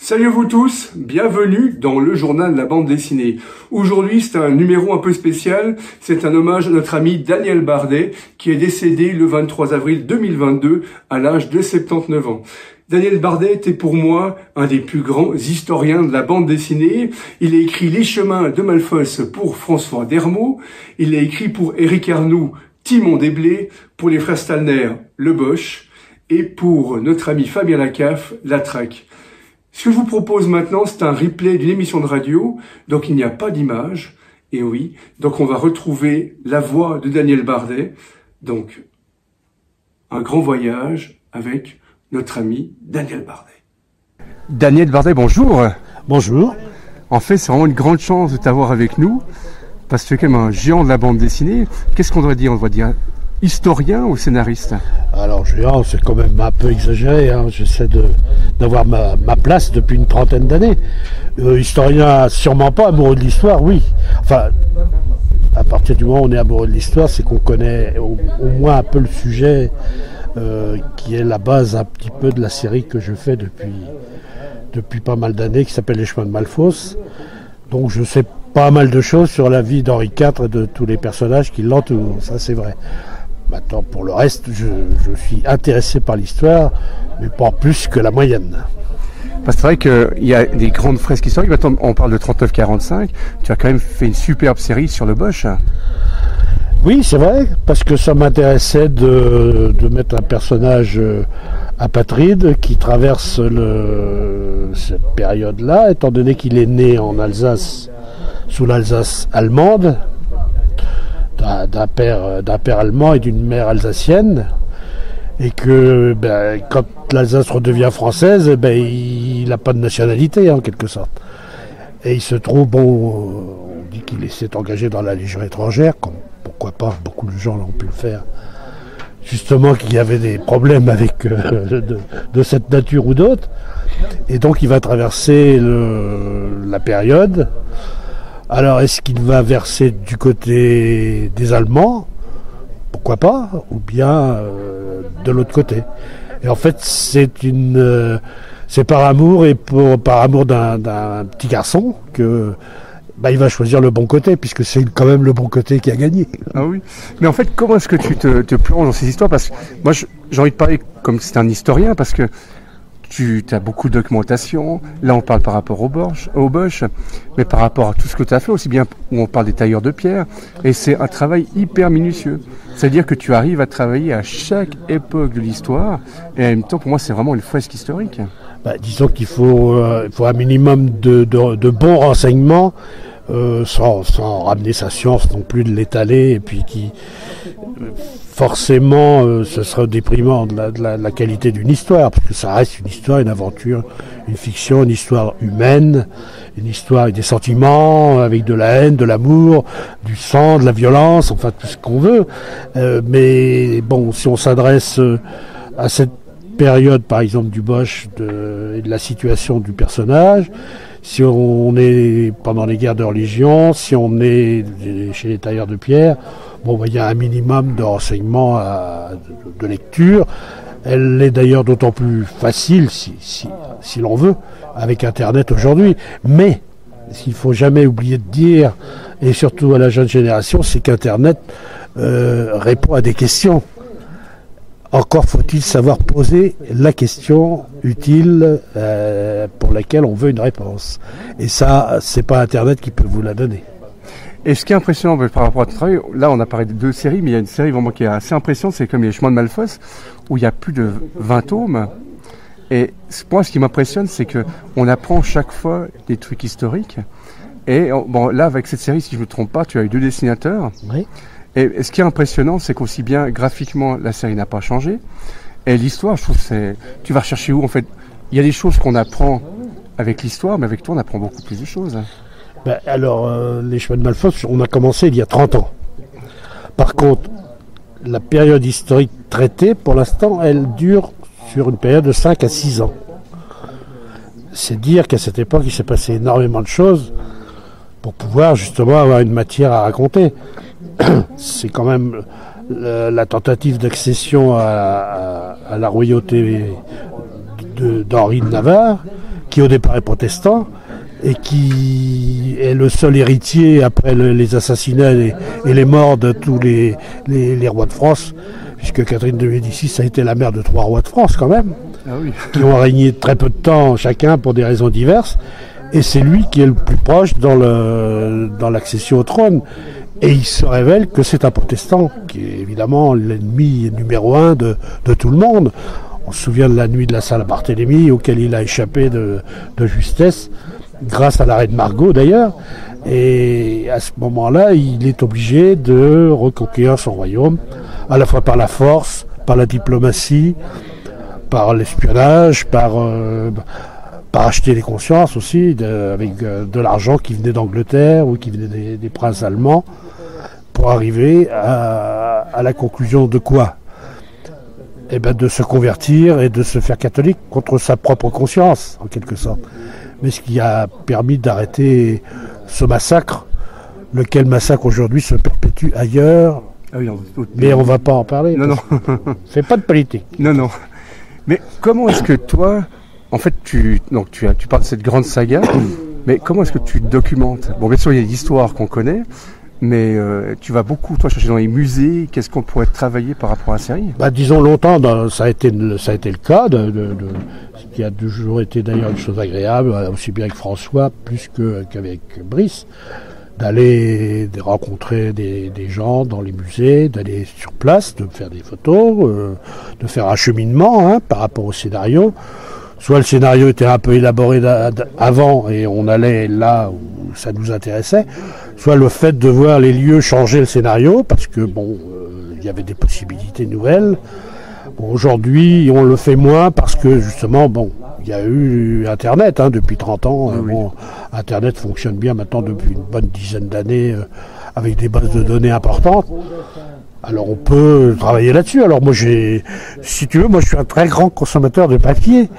Salut à vous tous, bienvenue dans le journal de la bande dessinée. Aujourd'hui, c'est un numéro un peu spécial, c'est un hommage à notre ami Daniel Bardet, qui est décédé le 23 avril 2022 à l'âge de 79 ans. Daniel Bardet était pour moi un des plus grands historiens de la bande dessinée. Il a écrit Les Chemins de Malfosse pour François Dermot, il a écrit pour Éric Arnoux, Timon des Blés, pour les frères Stalner, Le Boche, et pour notre ami Fabien Lacaffe, La Traque. Ce que je vous propose maintenant, c'est un replay d'une émission de radio, donc il n'y a pas d'image, et oui, donc on va retrouver la voix de Daniel Bardet, donc un grand voyage avec notre ami Daniel Bardet. Daniel Bardet, bonjour. Bonjour. En fait, c'est vraiment une grande chance de t'avoir avec nous, parce que tu es quand même un géant de la bande dessinée. Qu'est-ce qu'on doit dire? On doit dire historien ou scénariste? Alors géant, c'est quand même un peu exagéré, hein. J'essaie d'avoir ma place depuis une trentaine d'années. Historien, sûrement pas. Amoureux de l'histoire, oui. Enfin, à partir du moment où on est amoureux de l'histoire, c'est qu'on connaît au moins un peu le sujet qui est la base un petit peu de la série que je fais depuis pas mal d'années, qui s'appelle Les Chemins de Malfosse. Donc je sais pas mal de choses sur la vie d'Henri IV et de tous les personnages qui l'entourent, ça c'est vrai. Maintenant, pour le reste, je suis intéressé par l'histoire, mais pas plus que la moyenne. Parce que c'est vrai qu'il y a des grandes fresques historiques. Maintenant, on parle de 39-45. Tu as quand même fait une superbe série sur le Boche. Oui, c'est vrai, parce que ça m'intéressait de mettre un personnage apatride qui traverse cette période-là, étant donné qu'il est né en Alsace, sous l'Alsace allemande, d'un père allemand et d'une mère alsacienne, et que quand l'Alsace redevient française, il n'a pas de nationalité en quelque sorte. Et il se trouve, on dit qu'il s'est engagé dans la Légion étrangère, pourquoi pas, beaucoup de gens l'ont pu le faire, justement qu'il y avait des problèmes avec de cette nature ou d'autres, et donc il va traverser la période. Alors, est-ce qu'il va verser du côté des Allemands? Pourquoi pas? Ou bien de l'autre côté? Et en fait, c'est par amour par amour d'un petit garçon que il va choisir le bon côté, puisque c'est quand même le bon côté qui a gagné. Ah oui. Mais en fait, comment est-ce que tu te plonges dans ces histoires? Parce que moi, j'ai envie de parler comme si c'était un historien, parce que tu as beaucoup de documentation. Là, on parle par rapport au Boche, mais par rapport à tout ce que tu as fait, aussi bien où on parle des tailleurs de pierre. Et c'est un travail hyper minutieux. C'est-à-dire que tu arrives à travailler à chaque époque de l'histoire. Et en même temps, pour moi, c'est vraiment une fresque historique. Disons qu'il faut un minimum de bons renseignements, sans ramener sa science non plus, de l'étaler, et puis forcément ce serait déprimant de la qualité d'une histoire, parce que ça reste une histoire, une aventure, une fiction, une histoire humaine, une histoire avec des sentiments, avec de la haine, de l'amour, du sang, de la violence, enfin tout ce qu'on veut. Mais bon, si on s'adresse à cette période, par exemple, du Boche et de la situation du personnage, si on est pendant les guerres de religion, si on est chez les tailleurs de pierre, il y a un minimum de renseignements, de lecture. Elle est d'ailleurs d'autant plus facile, si l'on veut, avec Internet aujourd'hui. Mais ce qu'il ne faut jamais oublier de dire, et surtout à la jeune génération, c'est qu'Internet répond à des questions. Encore faut-il savoir poser la question utile pour laquelle on veut une réponse. Et ça, c'est pas Internet qui peut vous la donner. Et ce qui est impressionnant par rapport à ton travail, là on a parlé de 2 séries, mais il y a une série vraiment qui est assez impressionnante, c'est comme Les Chemins de Malfosse, où il y a plus de 20 tomes. Et moi, ce qui m'impressionne, c'est que on apprend chaque fois des trucs historiques. Et là, avec cette série, si je ne me trompe pas, tu as eu 2 dessinateurs. Oui. Et ce qui est impressionnant, c'est qu'aussi bien graphiquement, la série n'a pas changé. Et l'histoire, je trouve, tu vas rechercher où en fait? Il y a des choses qu'on apprend avec l'histoire, mais avec toi, on apprend beaucoup plus de choses. Alors, les chemins de Malfos, on a commencé il y a 30 ans. Par contre, la période historique traitée, pour l'instant, elle dure sur une période de 5 à 6 ans. C'est dire qu'à cette époque, il s'est passé énormément de choses pour pouvoir justement avoir une matière à raconter. C'est quand même la tentative d'accession à la royauté d'Henri de Navarre, qui au départ est protestant, et qui est le seul héritier après les assassinats et les morts de tous les rois de France, puisque Catherine de Médicis a été la mère de 3 rois de France quand même, qui ont régné très peu de temps chacun pour des raisons diverses, et c'est lui qui est le plus proche dans l'accession au trône. Et il se révèle que c'est un protestant, qui est évidemment l'ennemi numéro 1 de tout le monde. On se souvient de la nuit de la Saint-Barthélemy, auquel il a échappé de justesse, grâce à l'arrêt de Margot d'ailleurs. Et à ce moment-là, il est obligé de reconquérir son royaume, à la fois par la force, par la diplomatie, par l'espionnage, par acheter les consciences aussi, avec de l'argent qui venait d'Angleterre ou qui venait des princes allemands, pour arriver à la conclusion de quoi ? De se convertir et de se faire catholique contre sa propre conscience, en quelque sorte. Mais ce qui a permis d'arrêter ce massacre, lequel massacre aujourd'hui se perpétue ailleurs, mais on ne va pas en parler. Non. Fais pas de politique. Non. Mais comment est-ce que toi, en fait, tu parles de cette grande saga, mais comment est-ce que tu documentes ? Bon, bien sûr, il y a l'histoire qu'on connaît, mais tu vas beaucoup, toi, chercher dans les musées. Qu'est-ce qu'on pourrait travailler par rapport à la série ? Disons longtemps, ça a été le cas, ce qui a toujours été d'ailleurs une chose agréable, aussi bien avec François, plus qu'avec Brice, d'aller rencontrer des gens dans les musées, d'aller sur place, de faire des photos, de faire un cheminement par rapport au scénario. Soit le scénario était un peu élaboré avant et on allait là où ça nous intéressait, soit le fait de voir les lieux changer le scénario, parce que il y avait des possibilités nouvelles. Aujourd'hui, on le fait moins parce que justement, il y a eu Internet depuis 30 ans. Internet fonctionne bien maintenant depuis une bonne dizaine d'années avec des bases de données importantes. Alors on peut travailler là-dessus. Alors moi si tu veux, je suis un très grand consommateur de papier.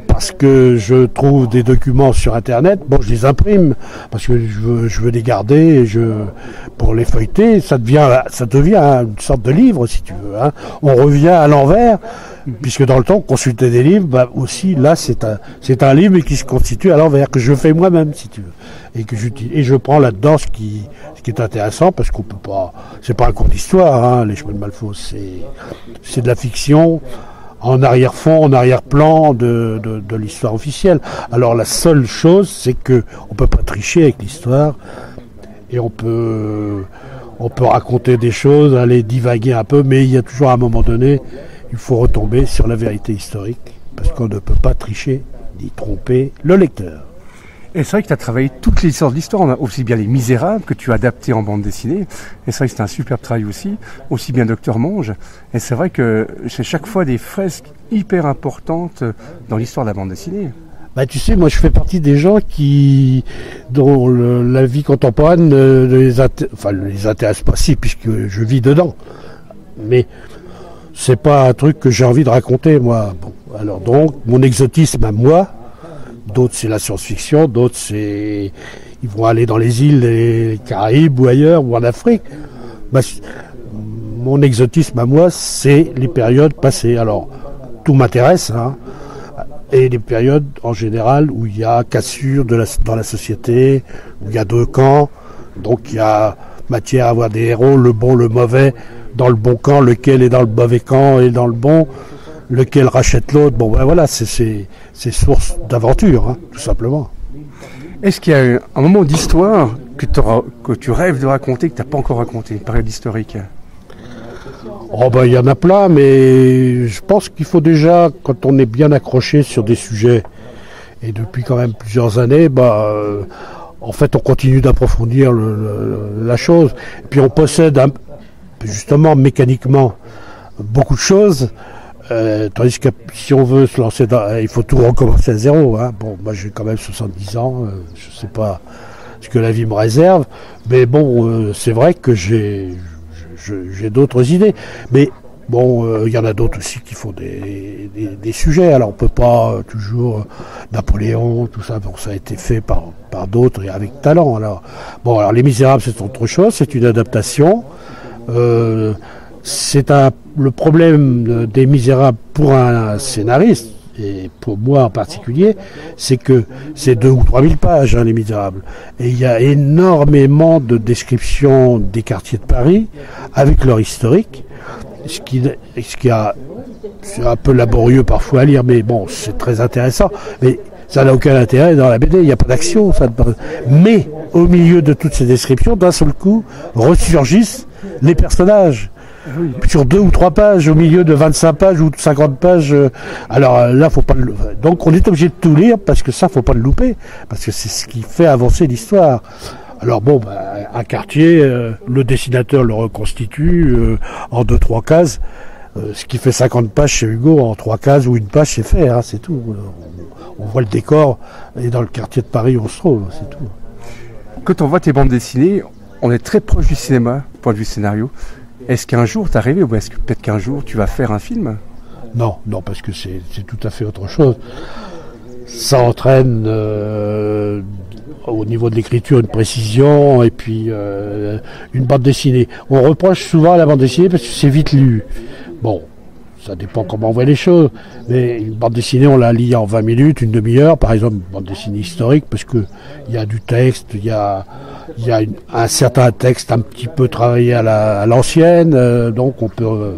Parce que je trouve des documents sur Internet, je les imprime, parce que je veux les garder, pour les feuilleter, ça devient une sorte de livre, si tu veux. On revient à l'envers, puisque dans le temps, on consultait des livres, aussi, là, c'est un livre, mais qui se constitue à l'envers, que je fais moi-même, si tu veux. Et je prends là-dedans ce qui est intéressant, parce qu'on peut pas, c'est pas un cours d'histoire, les chemins de Malfos, c'est de la fiction, en arrière-fond, en arrière-plan de l'histoire officielle. Alors la seule chose, c'est que on peut pas tricher avec l'histoire, et on peut raconter des choses, aller divaguer un peu, mais il y a toujours à un moment donné, il faut retomber sur la vérité historique, parce qu'on ne peut pas tricher ni tromper le lecteur. Et c'est vrai que tu as travaillé toutes les histoires de l'histoire, on a aussi bien Les Misérables que tu as adapté en bande dessinée, et c'est vrai que c'était un superbe travail aussi bien Docteur Monge, et c'est vrai que c'est chaque fois des fresques hyper importantes dans l'histoire de la bande dessinée. Tu sais, moi je fais partie des gens dont la vie contemporaine ne les intéresse pas, si, puisque je vis dedans. Mais c'est pas un truc que j'ai envie de raconter, moi. Alors donc, mon exotisme à moi, d'autres c'est la science-fiction, d'autres ils vont aller dans les îles des Caraïbes ou ailleurs, ou en Afrique. Mon exotisme à moi, c'est les périodes passées. Alors, tout m'intéresse, et les périodes en général où il y a cassure dans la société, où il y a 2 camps, donc il y a matière à avoir des héros, le bon, le mauvais, dans le bon camp, lequel est dans le mauvais camp et dans le bon, lequel rachète l'autre. Voilà, c'est source d'aventure, tout simplement. Est-ce qu'il y a un moment d'histoire que tu rêves de raconter, que tu n'as pas encore raconté, une période historique ? Il y en a plein, mais je pense qu'il faut déjà, quand on est bien accroché sur des sujets, et depuis quand même plusieurs années, en fait on continue d'approfondir la chose. Et puis on possède justement mécaniquement beaucoup de choses Tandis que si on veut se lancer il faut tout recommencer à zéro. Hein. Bon, moi j'ai quand même 70 ans, je sais pas ce que la vie me réserve, mais bon, c'est vrai que j'ai d'autres idées. Mais bon, il y en a d'autres aussi qui font des sujets. Alors on peut pas toujours Napoléon, tout ça. Bon, ça a été fait par d'autres et avec talent. Alors bon, alors Les Misérables c'est autre chose, c'est une adaptation. Le problème des Misérables pour un scénariste, et pour moi en particulier, c'est que c'est 2 ou 3 000 pages, hein, Les Misérables. Et il y a énormément de descriptions des quartiers de Paris, avec leur historique, ce qui c'est un peu laborieux parfois à lire, mais bon, c'est très intéressant. Mais ça n'a aucun intérêt dans la BD, il n'y a pas d'action. Mais au milieu de toutes ces descriptions, d'un seul coup, ressurgissent les personnages. Oui. Sur 2 ou 3 pages, au milieu de 25 pages ou de 50 pages. Alors là, faut pas donc on est obligé de tout lire parce que ça, faut pas le louper, parce que c'est ce qui fait avancer l'histoire. Alors bon, un quartier, le dessinateur le reconstitue en 2-3 cases, ce qui fait 50 pages chez Hugo, en 3 cases ou une page, c'est fait, hein, c'est tout. On voit le décor, et dans le quartier de Paris, on se trouve, c'est tout. Quand on voit tes bandes dessinées, on est très proche du cinéma, point de vue scénario. Est-ce qu'un jour t'es arrivé, ou est-ce que peut-être qu'un jour tu vas faire un film? Non, parce que c'est tout à fait autre chose. Ça entraîne au niveau de l'écriture une précision et puis une bande dessinée. On reproche souvent à la bande dessinée parce que c'est vite lu. Bon, ça dépend comment on voit les choses, mais une bande dessinée on la lit en 20 minutes, une demi-heure, par exemple une bande dessinée historique, parce que il y a du texte, il y a un certain texte un petit peu travaillé à l'ancienne, donc on peut...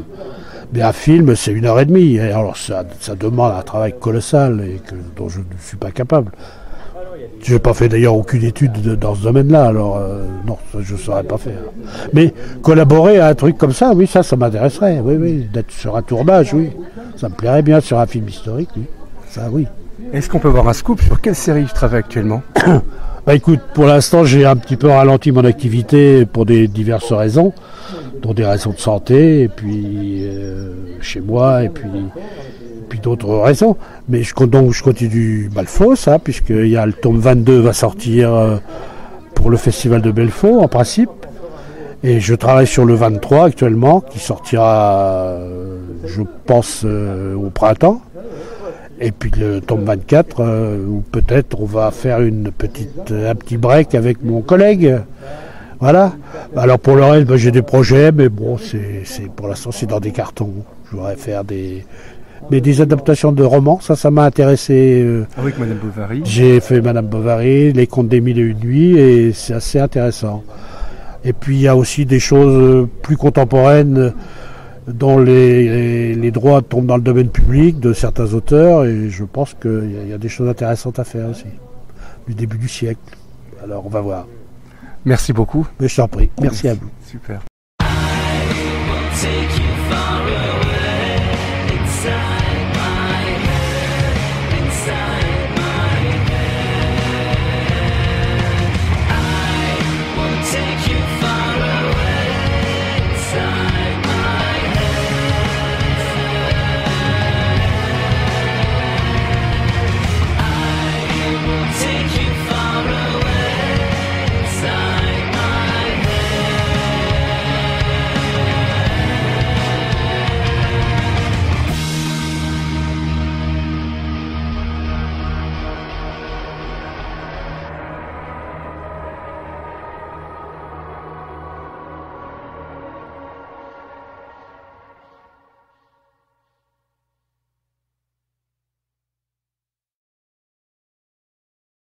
mais un film, c'est 1h30, et alors ça demande un travail colossal et dont je ne suis pas capable. Je n'ai pas fait d'ailleurs aucune étude dans ce domaine-là, alors non, je ne saurais pas faire. Mais collaborer à un truc comme ça, oui, ça m'intéresserait, oui, d'être sur un tournage, oui. Ça me plairait bien sur un film historique, oui, ça oui. Est-ce qu'on peut avoir un scoop sur quelle série tu travailles actuellement? Bah écoute, pour l'instant, j'ai un petit peu ralenti mon activité pour des diverses raisons, dont des raisons de santé, et puis chez moi, et puis d'autres raisons. Mais je continue Malfos, hein, puisqu'il y a le tome 22 va sortir pour le festival de Belfort, en principe. Et je travaille sur le 23 actuellement, qui sortira, je pense, au printemps. Et puis le tome 24, où peut-être on va faire un petit break avec mon collègue. Voilà. Alors pour le reste, j'ai des projets, mais bon, pour l'instant c'est dans des cartons. Je voudrais faire des adaptations de romans, ça m'a intéressé. Avec Madame Bovary. J'ai fait Madame Bovary, Les Contes des Mille et une Nuits, et c'est assez intéressant. Et puis il y a aussi des choses plus contemporaines dont les droits tombent dans le domaine public de certains auteurs, et je pense qu'il y a des choses intéressantes à faire aussi, du début du siècle. Alors on va voir. Merci beaucoup. Mais je t'en prie, merci à vous. Super.